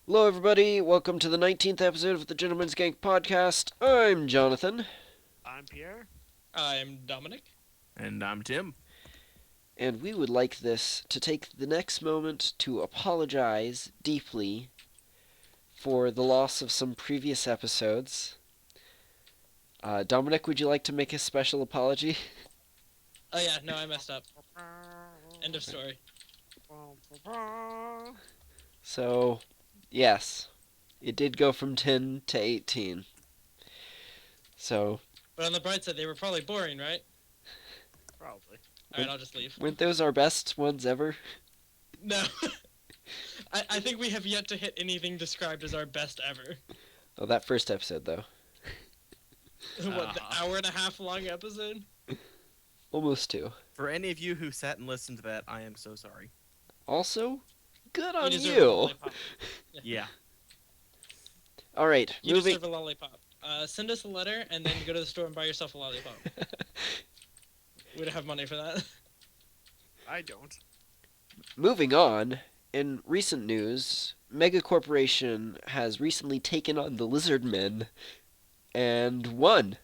Hello, everybody. Welcome to the 19th episode of the Gentleman's Gank podcast. I'm Jonathan, I'm Pierre. I'm Dominic. And I'm Tim. and we would like this to take the next moment to apologize deeply for the loss of some previous episodes. Dominic, would you like to make a special apology? Oh yeah, no, I messed up. End of story. So, yes, it did go from 10 to 18. So, But on the bright side, they were probably boring, right? Probably. Alright, I'll just leave. weren't those our best ones ever? No. I think we have yet to hit anything described as our best ever. Oh, that first episode, though. What, the hour and a half long episode? Almost two. For any of you who sat and listened to that, I am so sorry. Also, good on deserve a you. lollipop. Yeah. All right, You moving. deserve a lollipop. Send us a letter and then go to the store and buy yourself a lollipop. We don't have money for that. I don't. Moving on, in recent news, Mega Corporation has recently taken on the Lizard Men and won.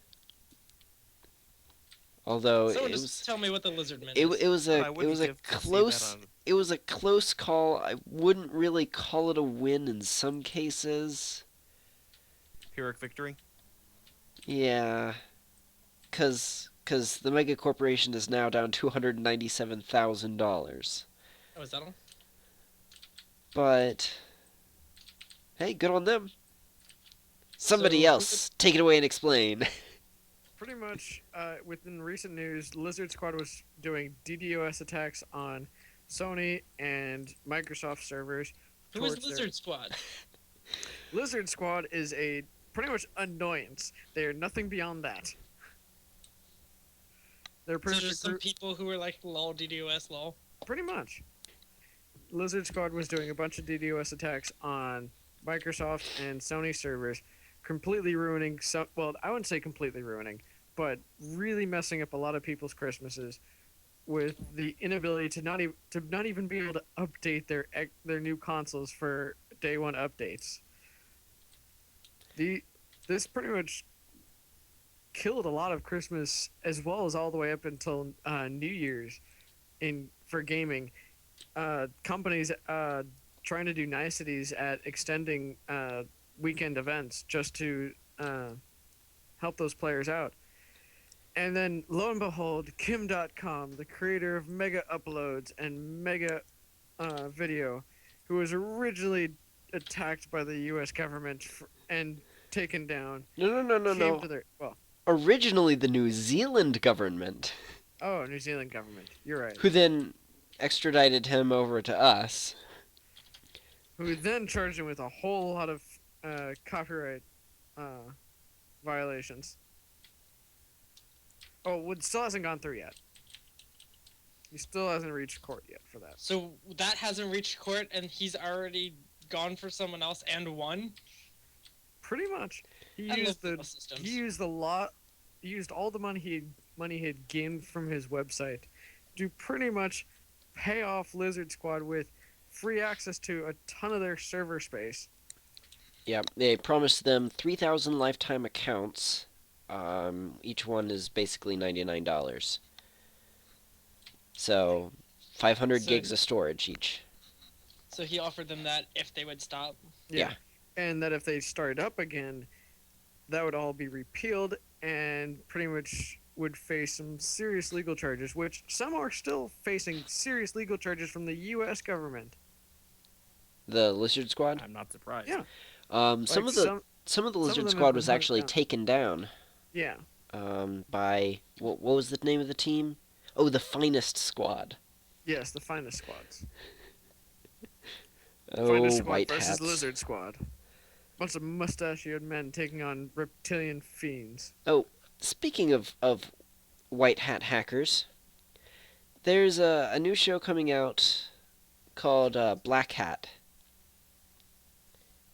Although Someone it just was tell me what the lizard man it, is. it was But I a it wouldn't was a give to see that close on- it was a close call. I wouldn't really call it a win in some cases. Pyrrhic victory. Yeah, cause the Mega Corporation is now down $297,000. Oh, is that all? But hey, good on them. Somebody So, else, take it away and explain. Pretty much, within recent news, Lizard Squad was doing DDoS attacks on Sony and Microsoft servers. Who is towards their- Lizard Squad? Lizard Squad is a pretty much annoyance. They are nothing beyond that. They're So pretty, just some people who were like lol DDoS lol. pretty much. Lizard Squad was doing a bunch of DDoS attacks on Microsoft and Sony servers, completely ruining some. Well, I wouldn't say completely ruining, but really messing up a lot of people's Christmases with the inability to not even be able to update their new consoles for day one updates. This pretty much killed a lot of Christmas as well as all the way up until New Year's for gaming. Companies trying to do niceties at extending weekend events just to help those players out. And then, lo and behold, Kim.com, the creator of Mega Uploads and Mega Video, who was originally attacked by the U.S. government and taken down, No. came to their Originally the New Zealand government, New Zealand government. You're right. who then extradited him over to us. Who then charged him with a whole lot of copyright violations. Oh, it still hasn't gone through yet. He still hasn't reached court yet for that. So that hasn't reached court, and he's already gone for someone else and won. Pretty much, he I love used legal systems. he used a lot, he used all the money he had gained from his website to pretty much pay off Lizard Squad with free access to a ton of their server space. Yeah, they promised them 3,000 lifetime accounts. Each one is basically $99. So, 500 So- gigs of storage each. So he offered them that if they would stop. Yeah. And that if they started up again, that would all be repealed and pretty much would face some serious legal charges, which some are still facing serious legal charges from the U.S. government. The Lizard Squad. I'm not surprised. Yeah. Some Like of the some, some of the some of Lizard them Squad have was been actually hunted down. taken down. yeah, By what was the name of the team? Oh, the Finest Squad. yes, the finest squads. Oh, Finest Squad white versus hats. Lizard Squad. Bunch of mustachioed men taking on reptilian fiends. Speaking of white hat hackers, there's a new show coming out called Black Hat.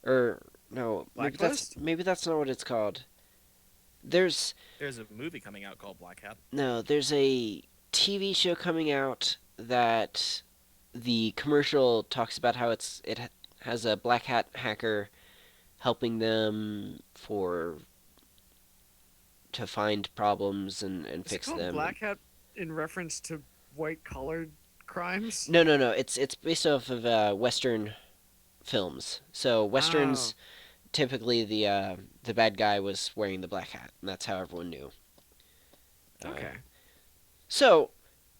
Or no, Blacklist? maybe that's not what it's called. There's There's a movie coming out called Black Hat. there's a TV show coming out that the commercial talks about how has a black hat hacker helping them to find problems and Is it fix called them. Black Hat in reference to white collared crimes? No. It's based off of Western films. So Oh, Westerns, typically the bad guy was wearing the black hat, and that's how everyone knew. okay. So,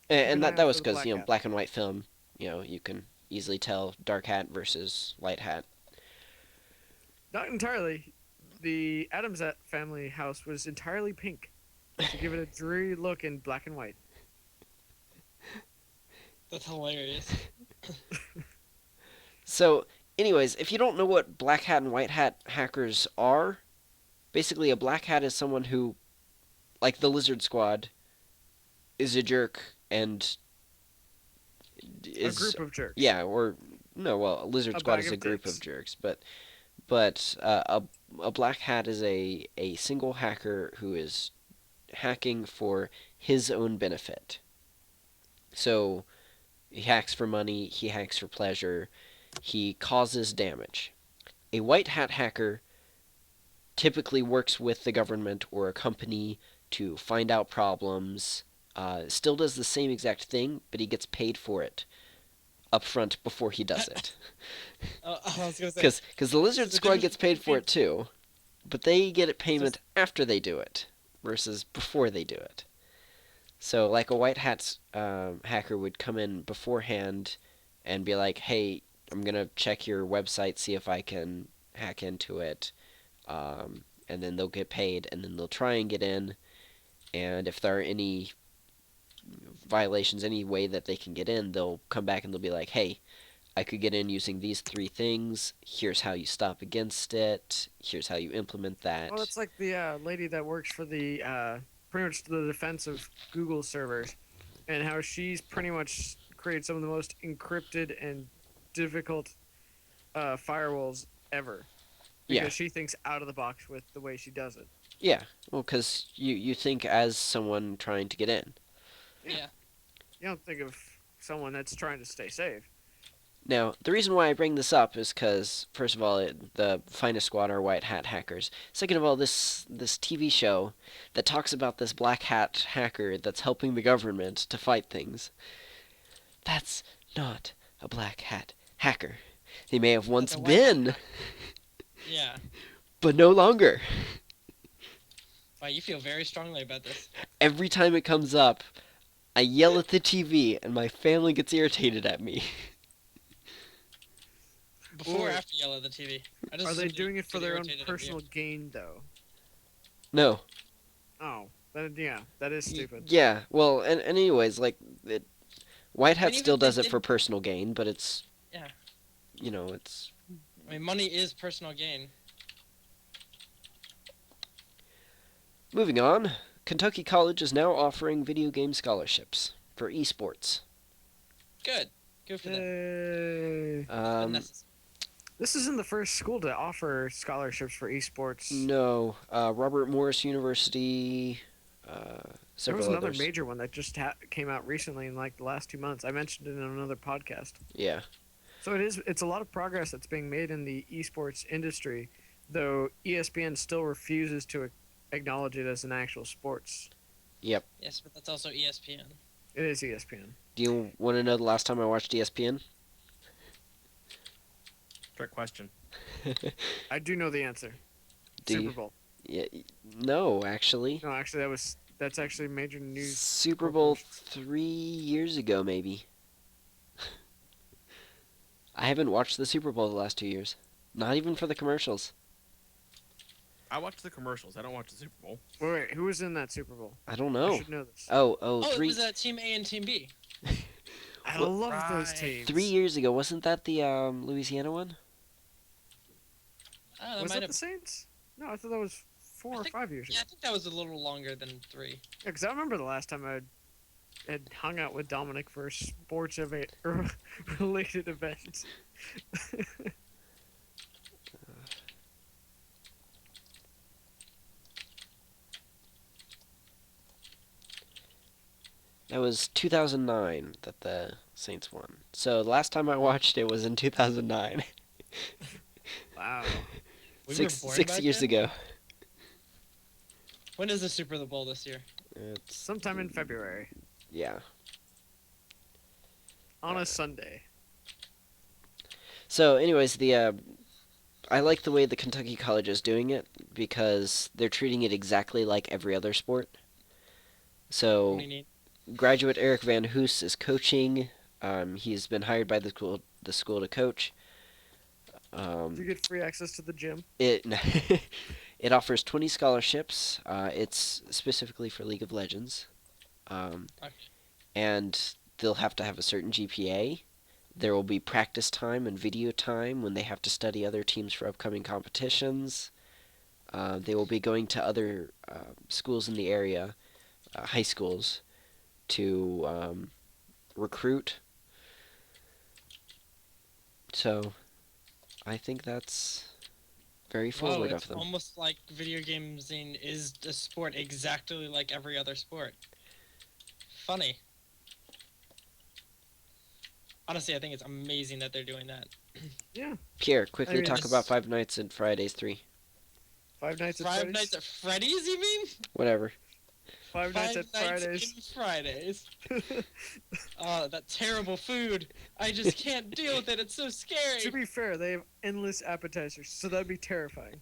Keep and an eye that out was for the because Black Hat. black and white film. You can easily tell dark hat versus light hat. Not entirely. The Adams family house was entirely pink to give it a dreary look in black and white. That's hilarious. So, anyways, if you don't know what black hat and white hat hackers are, basically a black hat is someone who, like the Lizard Squad, is a jerk and A is group of jerks. yeah, or no, well, a Lizard A Squad bag is of a group dicks. of jerks, but a black hat is a single hacker who is hacking for his own benefit. So he hacks for money, he hacks for pleasure, he causes damage. A white hat hacker typically works with the government or a company to find out problems. Still does the same exact thing, but he gets paid for it up front before he does it. I was gonna say. Because the Lizard the Squad difference gets paid for between- it too, but they get Just- payment after they do it versus before they do it. So, like a white hat hacker would come in beforehand and be like, "Hey, I'm gonna check your website, see if I can hack into it," and then they'll get paid, and then they'll try and get in. And if there are any violations, any way that they can get in, they'll come back and they'll be like, "Hey, I could get in using these three things. Here's how you stop against it. Here's how you implement that." Well, it's like the lady that works for the pretty much the defense of Google servers, and how she's pretty much created some of the most encrypted and difficult firewalls ever. Because Yeah. she thinks out of the box with the way she does it. Yeah, well, because you think as someone trying to get in. Yeah. You don't think of someone that's trying to stay safe. Now, the reason why I bring this up is because, first of all, the finest squad are white hat hackers. Second of all, this TV show that talks about this black hat hacker that's helping the government to fight things, that's not a black hat hacker. He may have once a white hat been, Yeah. but no longer. Wow, you feel very strongly about this. Every time it comes up, I yell at the TV, and my family gets irritated at me. Before or Or- after you yell at the TV? I just Are they simply doing it for get their own irritated at you. personal gain, though? No. Oh, then yeah, that is stupid. Yeah, well, and anyways, like, White Hat even still if they does it for didn't- personal gain, but it's, Yeah. it's... I mean, money is personal gain. Moving on, Kentucky College is now offering video game scholarships for esports. Good. Good for them. Yay. Unnecessary. This isn't the first school to offer scholarships for esports. No, Robert Morris University, There several was another others. major one that just came out recently in like the last 2 months. I mentioned it in another podcast. Yeah, So it's a lot of progress that's being made in the esports industry, though ESPN still refuses to acknowledge it as an actual sports. yep. Yes, but that's also ESPN. It is ESPN. Do you want to know the last time I watched ESPN? Trick question. I do know the answer. Do Super you? Bowl. Yeah, no, actually. No, actually, that's actually major news. Super Bowl 3 years ago, maybe. I haven't watched the Super Bowl the last 2 years. Not even for the commercials. I watch the commercials. I don't watch the Super Bowl. Wait, who was in that Super Bowl? I don't I know. should know this. Oh, Oh, it three was Team A and Team B. I Well, love those right. teams. 3 years ago. Wasn't that the Louisiana one? Oh, that Was might that have. the Saints? No, I thought that was 4 or think- 5 years ago. Yeah, I think that was a little longer than 3. Because I remember the last time I had hung out with Dominic for a sports related event. That was 2009 that the Saints won. So the last time I watched it was in 2009. We were Six born six back years then? ago. When is the Super Bowl this year? It's Sometime in February yeah. on a Sunday. So, anyways, the I like the way the Kentucky College is doing it because they're treating it exactly like every other sport. What do So, you need? graduate Eric Van Hoos is coaching. He's been hired by the school to coach. Do you get free access to the gym? It it offers 20 scholarships. It's specifically for League of Legends, Okay. and they'll have to have a certain GPA. There will be practice time and video time when they have to study other teams for upcoming competitions. They will be going to other schools in the area, high schools, to recruit. So I think that's very Whoa, forward it's of them. almost like video gaming is a sport exactly like every other sport. Funny. Honestly, I think it's amazing that they're doing that. Yeah. Pierre, quickly mean, talk this- about Five Nights at Fridays 3. Five Nights at Five Freddy's. Nights at Freddy's, you mean? Whatever. Five Nights at Fridays. in Fridays. Oh, that terrible food. I just can't deal with it. It's so scary. To be fair, they have endless appetizers, so that'd be terrifying.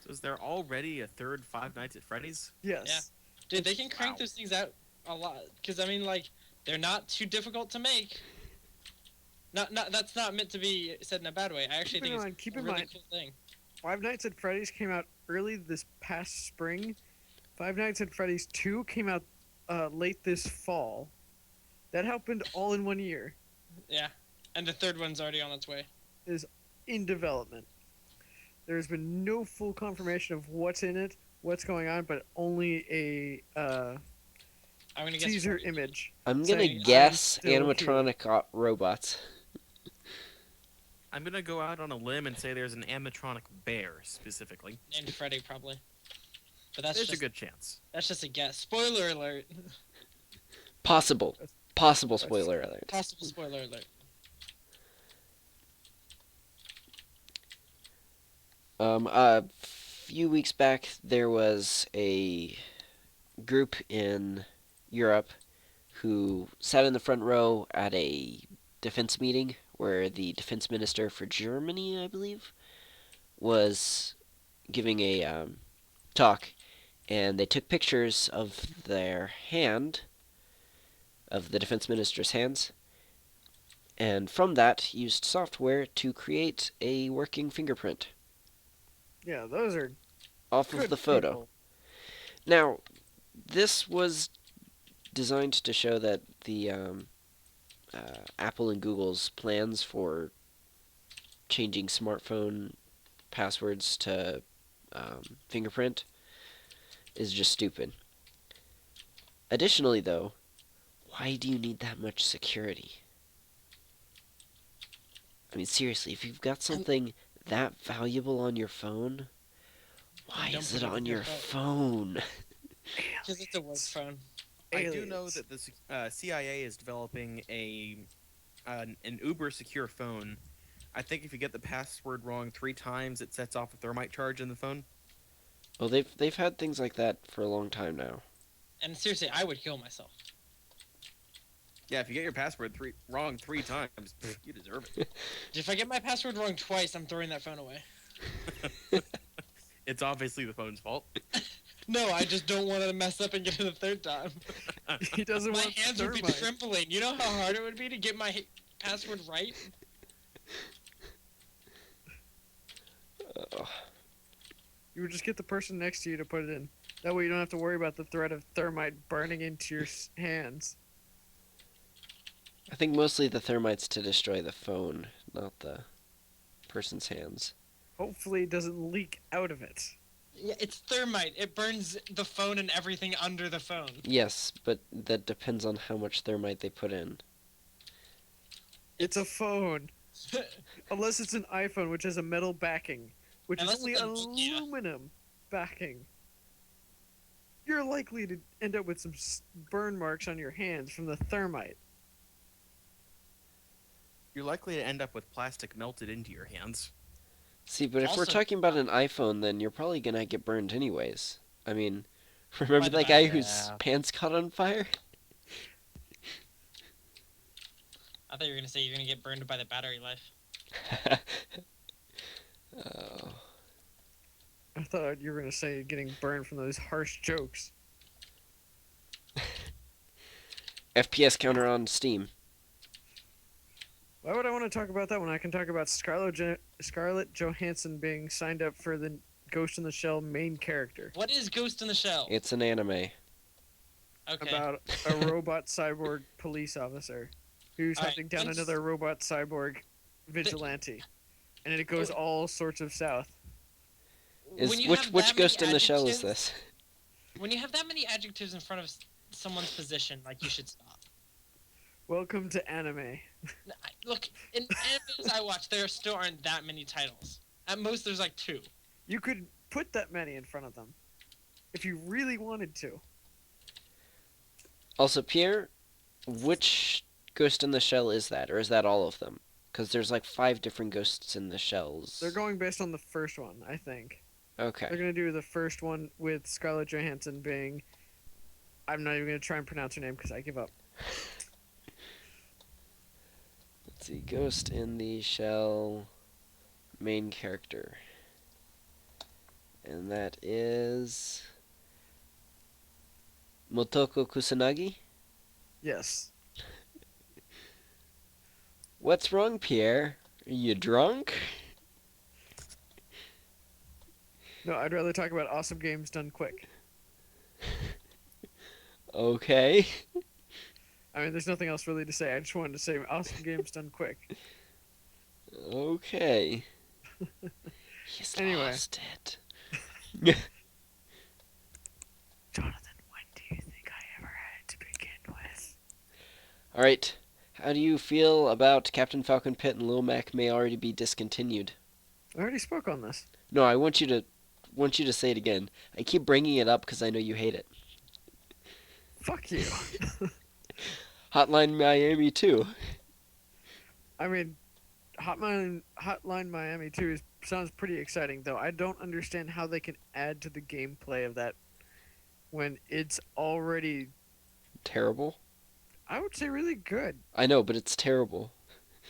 So is there already a third Five Nights at Freddy's? Yes. Dude, they can crank Wow. those things out a lot. Because, I mean, like, they're not too difficult to make. Not that's not meant to be said in a bad way. I actually Keep in think mind- it's keep a in really mind- cool thing. Five Nights at Freddy's came out early this past spring. Five Nights at Freddy's 2 came out late this fall. That happened all in 1 year. Yeah. And the third one's already on its way. In development. There's been no full confirmation of what's in it, what's going on, but only a I'm gonna guess teaser Freddy. image. I'm Saying, gonna "I'm guess still here." animatronic robots. I'm gonna go out on a limb and say there's an animatronic bear specifically. Named Freddy, probably. But that's There's just a good chance. that's just a guess. Spoiler alert. Possible. Possible spoiler alert. Possible spoiler alert. A few weeks back, there was a group in Europe who sat in the front row at a defense meeting where the defense minister for Germany, I believe, was giving a talk, and they took pictures of their hand, of the defense minister's hands, and from that used software to create a working fingerprint Yeah, those are off good of the photo. people. Now, this was designed to show that the Apple and Google's plans for changing smartphone passwords to fingerprint is just stupid. Additionally, though, why do you need that much security? I mean, seriously, if you've got something that valuable on your phone, why Don't is put it it on in your your phone? Because it's a work phone. I do know Aliens. that the CIA is developing an uber secure phone. I think if you get the password wrong 3 times, it sets off a thermite charge in the phone. Well, they've had things like that for a long time now. And seriously, I would kill myself. Yeah, if you get your password wrong 3 times, you deserve it. If I get my password wrong twice, I'm throwing that phone away. It's obviously the phone's fault. No, I just don't want to mess up and get it a third time. He doesn't My want hands would be thermite. trembling. You know how hard it would be to get my password right? Ugh. You would just get the person next to you to put it in. That way you don't have to worry about the threat of thermite burning into your hands. I think mostly the thermites to destroy the phone, not the person's hands. Hopefully it doesn't leak out of it. Yeah, it's thermite. It burns the phone and everything under the phone. Yes, but that depends on how much thermite they put in. It's a phone. Unless it's an iPhone, which has a metal backing, which Unless is only it's a Nokia. aluminum backing. You're likely to end up with some burn marks on your hands from the thermite. You're likely to end up with plastic melted into your hands. See, but if we're Also, talking about an iPhone, then you're probably gonna get burned anyways. I mean, remember the that guy battery. whose Yeah. pants caught on fire? I thought you were gonna say you're gonna get burned by the battery life. Oh. I thought you were gonna say getting burned from those harsh jokes. FPS counter on Steam. Why would I want to talk about that when I can talk about Scarlett Johansson being signed up for the Ghost in the Shell main character? What is Ghost in the Shell? It's an anime. Okay. About a robot cyborg police officer who's Alright, hunting down once- another robot cyborg vigilante, and it goes all sorts of south. When you Which have that many Ghost in the Shell is adjectives- this? When you have that many adjectives in front of someone's position, like, you should stop. Welcome to anime. Look, in animes I watch, there still aren't that many titles. At most, there's like 2. You could put that many in front of them if you really wanted to. Also, Pierre, which Ghost in the Shell is that? Or is that all of them? Because there's like 5 different Ghosts in the Shells. They're going based on the first one, I think. Okay. They're gonna do the first one with Scarlett Johansson being. I'm not even gonna try and pronounce her name because I give up. Let's see. Ghost in the Shell main character. And that is Motoko Kusanagi? Yes. What's wrong, Pierre? Are you drunk? No, I'd rather talk about awesome games done quick. Okay. I mean, there's nothing else really to say. I just wanted to say awesome games done quick. Okay. He's Anyway. lost it. Jonathan, when do you think I ever had to begin with? Alright. How do you feel about Captain Falcon Pit and Lil Mac may already be discontinued? I already spoke on this. No, I want you to say it again. I keep bringing it up because I know you hate it. Fuck you. Hotline Miami too. I mean, Hotline Miami 2 sounds pretty exciting, though. I don't understand how they can add to the gameplay of that when it's already, Terrible. I would say, really good. I know, but it's terrible.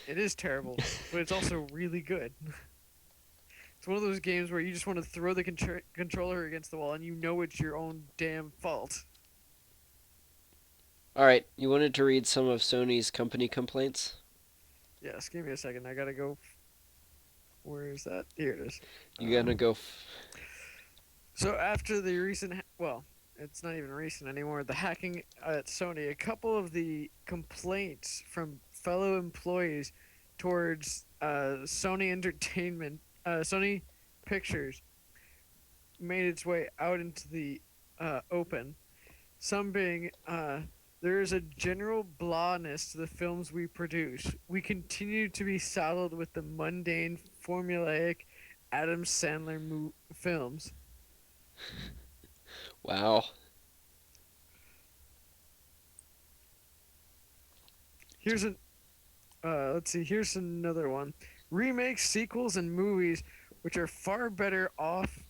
It is terrible, but it's also really good. It's one of those games where you just want to throw the controller against the wall and you know it's your own damn fault. Alright, you wanted to read some of Sony's company complaints? Yes, give me a second. I gotta go. Where is that? Here it is. You gonna go So after the recent, well, it's not even recent anymore, the hacking at Sony, a couple of the complaints from fellow employees towards Sony Entertainment, Sony Pictures, made its way out into the open. Some being, there is a general blahness to the films we produce. We continue to be saddled with the mundane, formulaic Adam Sandler films. Wow. Here's let's see, here's another one. Remakes, sequels, and movies which are far better off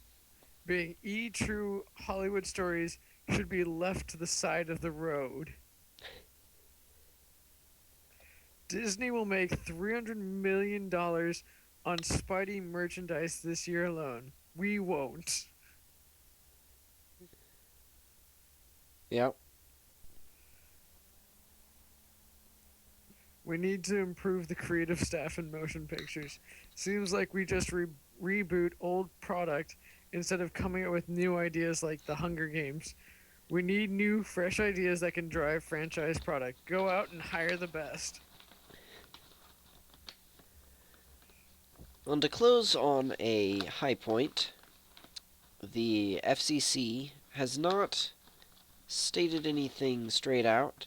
being true Hollywood stories should be left to the side of the road. Disney will make $300 million on Spidey merchandise this year alone. We won't. Yep. We need to improve the creative staff in motion pictures. Seems like we just reboot old product instead of coming up with new ideas like the Hunger Games. We need new, fresh ideas that can drive franchise product. Go out and hire the best. Well, to close on a high point, the FCC has not stated anything straight out,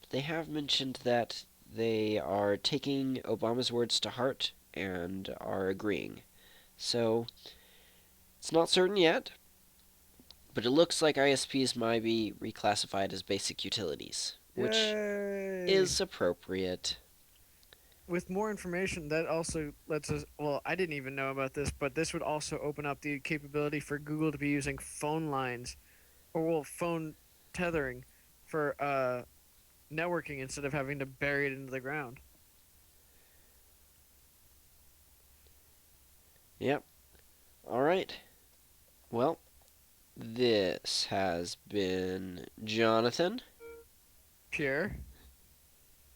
but they have mentioned that they are taking Obama's words to heart and are agreeing. So, it's not certain yet, but it looks like ISPs might be reclassified as basic utilities, which Yay! is appropriate. with more information, that also lets us. Well, I didn't even know about this, but this would also open up the capability for Google to be using phone lines, or well, phone tethering for networking instead of having to bury it into the ground. Yep. All right. Well, this has been Jonathan Pierre.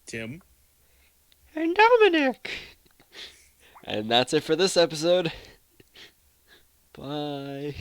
Tim. and Dominic. And that's it for this episode. Bye.